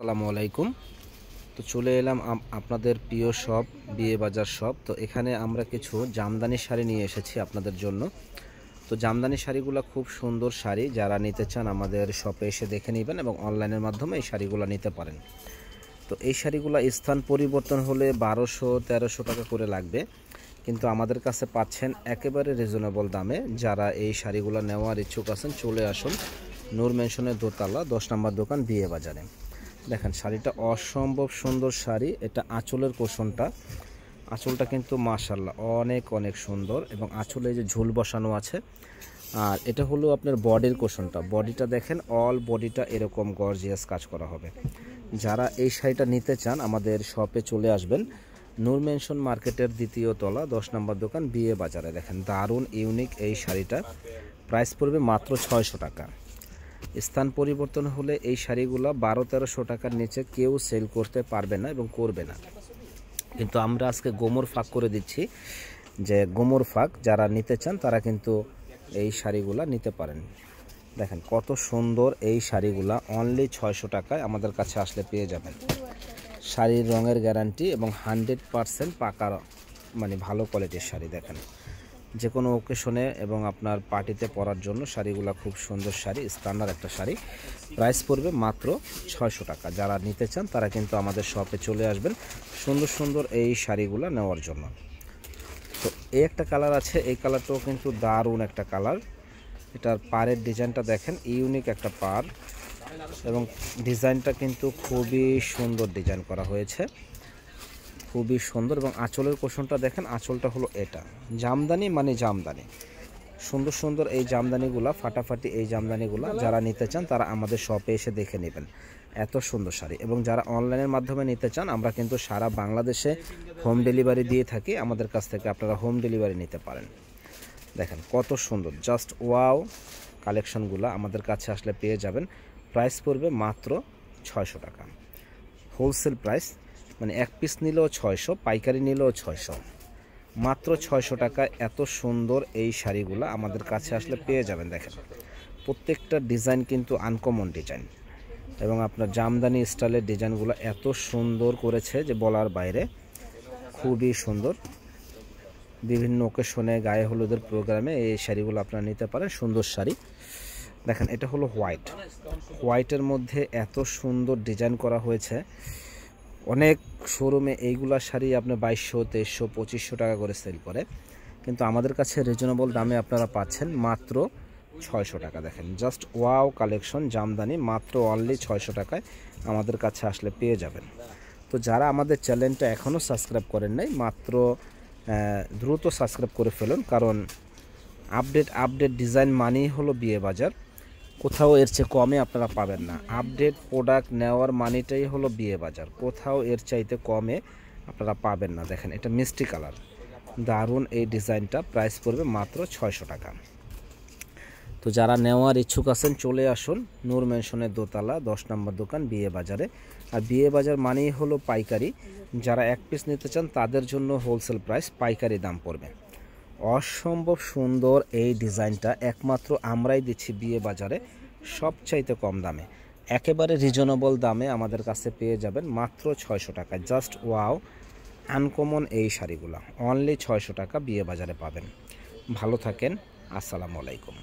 আসসালামু আলাইকুম। তো চলে এলাম আপনাদের প্রিয় শপ বিয়ে বাজার শপ। তো এখানে আমরা কিছু জামদানি শাড়ি নিয়ে এসেছি আপনাদের জন্য। তো জামদানি শাড়িগুলো খুব সুন্দর শাড়ি, যারা নিতে চান আমাদের শপে এসে দেখে নেবেন এবং অনলাইনের মাধ্যমে এই শাড়িগুলো নিতে পারেন। তো এই শাড়িগুলো স্থান পরিবর্তন হলে 1200-1300 টাকা করে লাগবে, কিন্তু আমাদের কাছে পাচ্ছেন একেবারে রিজনেবল দামে। যারা এই শাড়িগুলো নেওয়ার ইচ্ছুক আছেন চলে আসুন নূর মেনশনের দোতলা 10 নম্বর দোকান বিয়ে বাজারে। দেখেন শাড়িটা অসম্ভব সুন্দর শাড়ি। এটা আঁচলের কোষণটা, আঁচলটা কিন্তু মাশাআল্লাহ অনেক অনেক সুন্দর এবং আঁচলে যে ঝুল বসানো আছে। আর এটা হলো আপনার বডির কোষণটা, বডিটা দেখেন অল বডিটা এরকম গর্জিয়াস কাজ করা হবে। যারা এই শাড়িটা নিতে চান আমাদের শপে চলে আসবেন নূর মেনশন মার্কেটের দ্বিতীয় তলা 10 নম্বর দোকান বিয়ে বাজারে। দেখেন দারুণ ইউনিক এই শাড়িটা, প্রাইস পড়বে মাত্র 600 টাকা। স্থান পরিবর্তন হলে এই শাড়িগুলো 1200-1300 টাকার নিচে কেউ সেল করতে পারবে না এবং করবে না। কিন্তু আমরা আজকে গোমর ফাঁক করে দিচ্ছি, যে গোমর ফাঁক যারা নিতে চান তারা কিন্তু এই শাড়িগুলো নিতে পারেন। দেখেন কত সুন্দর এই শাড়িগুলো, অনলি 600 টাকায় আমাদের কাছে আসলে পেয়ে যাবেন। শাড়ির রঙের গ্যারান্টি এবং 100% পাকা, মানে ভালো কোয়ালিটির শাড়ি। দেখেন যে কোনো ওকেশনে এবং আপনার পার্টিতে পরার জন্য শাড়িগুলো খুব সুন্দর শাড়ি, স্ট্যান্ডার্ড একটা শাড়ি। প্রাইস পড়বে মাত্র 600 টাকা। যারা নিতে চান তারা কিন্তু আমাদের শপে চলে আসবেন সুন্দর সুন্দর এই শাড়িগুলো নেওয়ার জন্য। তো এই একটা কালার আছে, এই কালারটাও কিন্তু দারুণ একটা কালার। এটার পাড়ের ডিজাইনটা দেখেন, ইউনিক একটা পাড় এবং ডিজাইনটা কিন্তু খুবই সুন্দর ডিজাইন করা হয়েছে, খুবই সুন্দর। এবং আঁচলের কোষণটা দেখেন, আঁচলটা হলো এটা জামদানি, মানে জামদানি। সুন্দর সুন্দর এই জামদানিগুলা, ফাটাফাটি এই জামদানিগুলা যারা নিতে চান তারা আমাদের শপে এসে দেখে নেবেন, এত সুন্দর শাড়ি। এবং যারা অনলাইনের মাধ্যমে নিতে চান আমরা কিন্তু সারা বাংলাদেশে হোম ডেলিভারি দিয়ে থাকি, আমাদের কাছ থেকে আপনারা হোম ডেলিভারি নিতে পারেন। দেখেন কত সুন্দর, জাস্ট ওয়াও কালেকশনগুলো আমাদের কাছে আসলে পেয়ে যাবেন। প্রাইস পড়বে মাত্র 600 টাকা, হোলসেল প্রাইস, মানে এক পিস নিলেও 600, পাইকারি নিলেও 600, মাত্র 600 টাকায় এত সুন্দর এই শাড়িগুলো আমাদের কাছে আসলে পেয়ে যাবেন। দেখেন প্রত্যেকটা ডিজাইন কিন্তু আনকমন ডিজাইন এবং আপনার জামদানি স্টাইলের ডিজাইনগুলো এত সুন্দর করেছে যে বলার বাইরে, খুবই সুন্দর। বিভিন্ন ওকেশনে, গায়ে হলুদের প্রোগ্রামে এই শাড়িগুলো আপনারা নিতে পারেন, সুন্দর শাড়ি। দেখেন এটা হলো হোয়াইট, হোয়াইটের মধ্যে এত সুন্দর ডিজাইন করা হয়েছে। অনেক শোরুমে এইগুলা শাড়ি আপনার 2200, 2300, 2500 টাকা করে সেল করে, কিন্তু আমাদের কাছে রিজনেবল দামে আপনারা পাচ্ছেন মাত্র 600 টাকা। দেখেন জাস্ট ওয়াও কালেকশন জামদানি, মাত্র অনলি 600 টাকায় আমাদের কাছে আসলে পেয়ে যাবেন। তো যারা আমাদের চ্যানেলটা এখনও সাবস্ক্রাইব করেন নাই, মাত্র দ্রুত সাবস্ক্রাইব করে ফেলুন, কারণ আপডেট ডিজাইন মানেই হলো বিয়ে বাজার। কোথাও এর চেয়ে কমে আপনারা পাবেন না। আপডেট প্রোডাক্ট নেওয়ার মানেটাই হলো বিয়ে বাজার, কোথাও এর চাইতে কমে আপনারা পাবেন না। দেখেন এটা মিষ্টি কালার, দারুণ এই ডিজাইনটা, প্রাইস পড়বে মাত্র 600 টাকা। তো যারা নেওয়ার ইচ্ছুক আছেন চলে আসুন নূর মেনশনের দোতলা 10 নম্বর দোকান বিয়ে বাজারে। আর বিয়ে বাজার মানেই হলো পাইকারি, যারা এক পিস নিতে চান তাদের জন্য হোলসেল প্রাইস, পাইকারি দাম পড়বে। অসম্ভব সুন্দর এই ডিজাইনটা একমাত্র আমরাই দিচ্ছি বিয়ে বাজারে সবচাইতে কম দামে, একেবারে রিজনেবল দামে আমাদের কাছে পেয়ে যাবেন মাত্র 600 টাকা। জাস্ট ওয়াও আনকমন এই শাড়িগুলো অনলি 600 টাকা বিয়ে বাজারে পাবেন। ভালো থাকেন, আসসালামু আলাইকুম।